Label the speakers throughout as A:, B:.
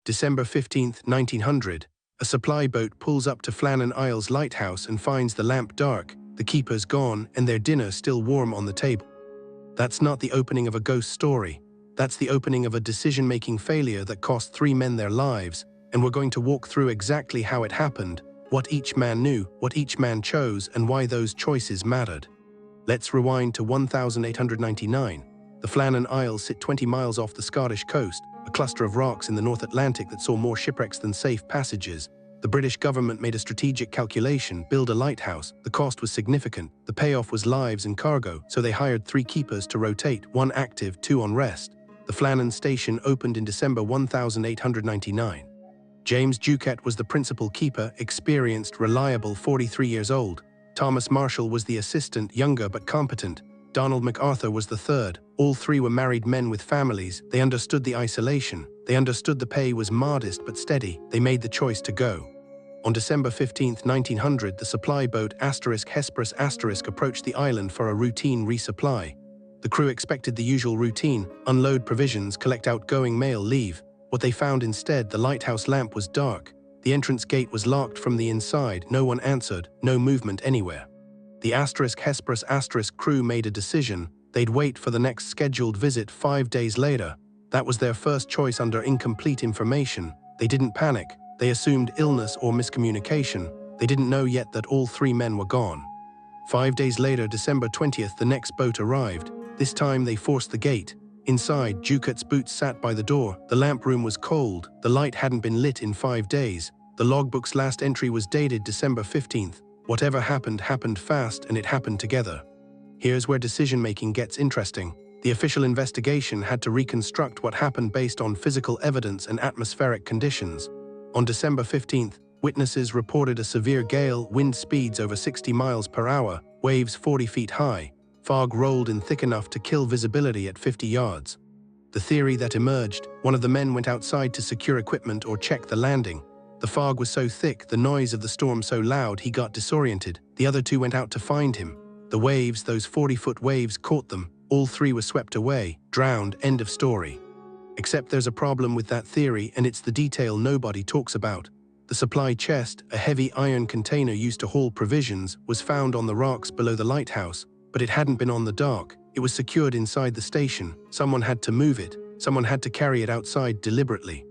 A: December 15, 1900, a supply boat pulls up to Flannan Isles Lighthouse and finds the lamp dark, the keepers gone, and their dinner still warm on the table. That's not the opening of a ghost story. That's the opening of a decision-making failure that cost 3 men their lives, and we're going to walk through exactly how it happened, what each man knew, what each man chose, and why those choices mattered. Let's rewind to 1899. The Flannan Isles sit 20 miles off the Scottish coast, a cluster of rocks in the North Atlantic that saw more shipwrecks than safe passages. The British government made a strategic calculation: build a lighthouse. The cost was significant. The payoff was lives and cargo, so they hired 3 keepers to rotate, 1 active, 2 on rest. The Flannan station opened in December 1899. James Ducat was the principal keeper, experienced, reliable, 43 years old. Thomas Marshall was the assistant, younger but competent. Donald McArthur was the third. All 3 were married men with families. They understood the isolation. They understood the pay was modest but steady. They made the choice to go. On December 15, 1900, the supply boat Hesperus approached the island for a routine resupply. The crew expected the usual routine: unload provisions, collect outgoing mail, leave. What they found instead: the lighthouse lamp was dark. The entrance gate was locked from the inside. No one answered, no movement anywhere. The Hesperus crew made a decision. They'd wait for the next scheduled visit 5 days later. That was their first choice under incomplete information. They didn't panic. They assumed illness or miscommunication. They didn't know yet that all 3 men were gone. 5 days later, December 20th, the next boat arrived. This time they forced the gate. Inside, Ducat's boots sat by the door. The lamp room was cold. The light hadn't been lit in 5 days. The logbook's last entry was dated December 15th. Whatever happened, happened fast, and it happened together. Here's where decision-making gets interesting. The official investigation had to reconstruct what happened based on physical evidence and atmospheric conditions. On December 15th, witnesses reported a severe gale, wind speeds over 60 miles per hour, waves 40 feet high. Fog rolled in thick enough to kill visibility at 50 yards. The theory that emerged: one of the men went outside to secure equipment or check the landing. The fog was so thick, the noise of the storm so loud, he got disoriented. The other 2 went out to find him. The waves, those 40-foot waves, caught them. All 3 were swept away, drowned, end of story. Except there's a problem with that theory, and it's the detail nobody talks about. The supply chest, a heavy iron container used to haul provisions, was found on the rocks below the lighthouse, but it hadn't been on the dock. It was secured inside the station. Someone had to move it. Someone had to carry it outside deliberately.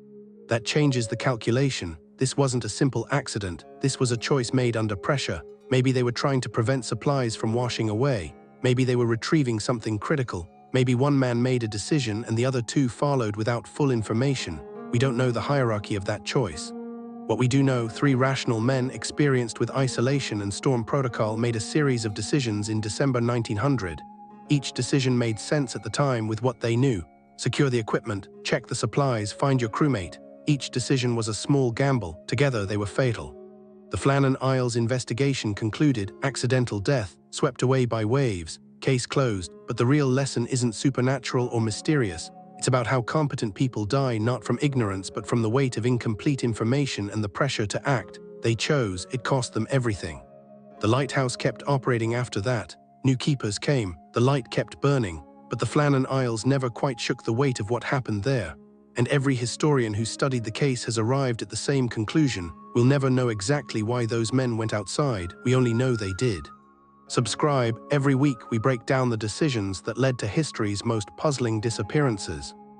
A: That changes the calculation. This wasn't a simple accident. This was a choice made under pressure. Maybe they were trying to prevent supplies from washing away. Maybe they were retrieving something critical. Maybe one man made a decision and the other 2 followed without full information. We don't know the hierarchy of that choice. What we do know: 3 rational men experienced with isolation and storm protocol made a series of decisions in December 1900. Each decision made sense at the time with what they knew. Secure the equipment, check the supplies, find your crewmate. Each decision was a small gamble. Together they were fatal. The Flannan Isles investigation concluded: accidental death, swept away by waves, case closed. But the real lesson isn't supernatural or mysterious. It's about how competent people die, not from ignorance but from the weight of incomplete information and the pressure to act. They chose. It cost them everything. The lighthouse kept operating after that. New keepers came. The light kept burning. But the Flannan Isles never quite shook the weight of what happened there. And every historian who studied the case has arrived at the same conclusion: we'll never know exactly why those men went outside. We only know they did. Subscribe. Every week we break down the decisions that led to history's most puzzling disappearances.